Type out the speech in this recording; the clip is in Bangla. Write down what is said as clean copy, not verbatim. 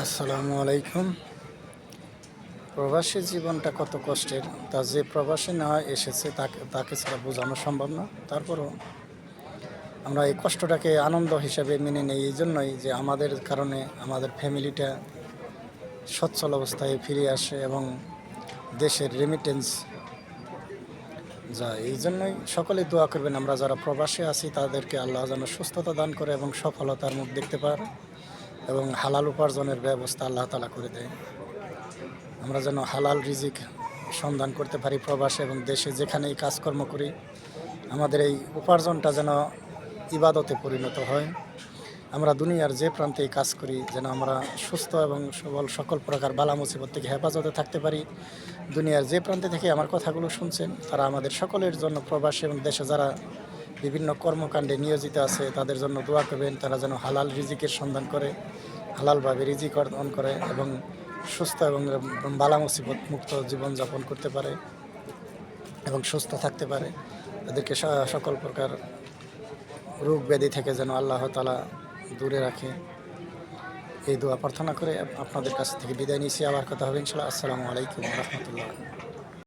আসসালামু আলাইকুম। প্রবাসী জীবনটা কত কষ্টের তা যে প্রবাসী না এসেছে তাকে ছাড়া বোঝানো সম্ভব না। তারপরও আমরা এই কষ্টটাকে আনন্দ হিসাবে মেনে নেই এই জন্যই যে আমাদের কারণে আমাদের ফ্যামিলিটা সচ্ছল অবস্থায় ফিরে আসে এবং দেশের রেমিটেন্স যায়। এই জন্যই সকলেই দোয়া করবেন আমরা যারা প্রবাসে আছি তাদেরকে আল্লাহ যেন সুস্থতা দান করে এবং সফলতার মুখ দেখতে পারে এবং হালাল উপার্জনের ব্যবস্থা আল্লাহ তাআলা করে দেয়। আমরা যেন হালাল রিজিক সন্ধান করতে পারি প্রবাসে এবং দেশে যেখানেই কাজকর্ম করি আমাদের এই উপার্জনটা যেন ইবাদতে পরিণত হয়। আমরা দুনিয়ার যে প্রান্তেই কাজ করি যেন আমরা সুস্থ এবং সবল সকল প্রকার বালা মুসিবত থেকে হেফাজতে থাকতে পারি। দুনিয়ার যে প্রান্তে থেকে আমার কথাগুলো শুনছেন তারা আমাদের সকলের জন্য প্রবাসী এবং দেশে যারা বিভিন্ন কর্মকাণ্ডে নিয়োজিত আছে তাদের জন্য দোয়া করবেন। তারা যেন হালাল রিজিকের সন্ধান করে, হালালভাবে রিজিক অর্জন করে এবং সুস্থ এবং বালা মুসিবত মুক্ত জীবনযাপন করতে পারে এবং সুস্থ থাকতে পারে। এদেরকে সকল প্রকার রোগ ব্যাধি থেকে যেন আল্লাহ তাআলা দূরে রাখে, এই দোয়া প্রার্থনা করে আপনাদের কাছ থেকে বিদায় নিচ্ছি। আবার কথা হবে ইনশাআল্লাহ। আসসালামু আলাইকুম ওয়া রাহমাতুল্লাহ।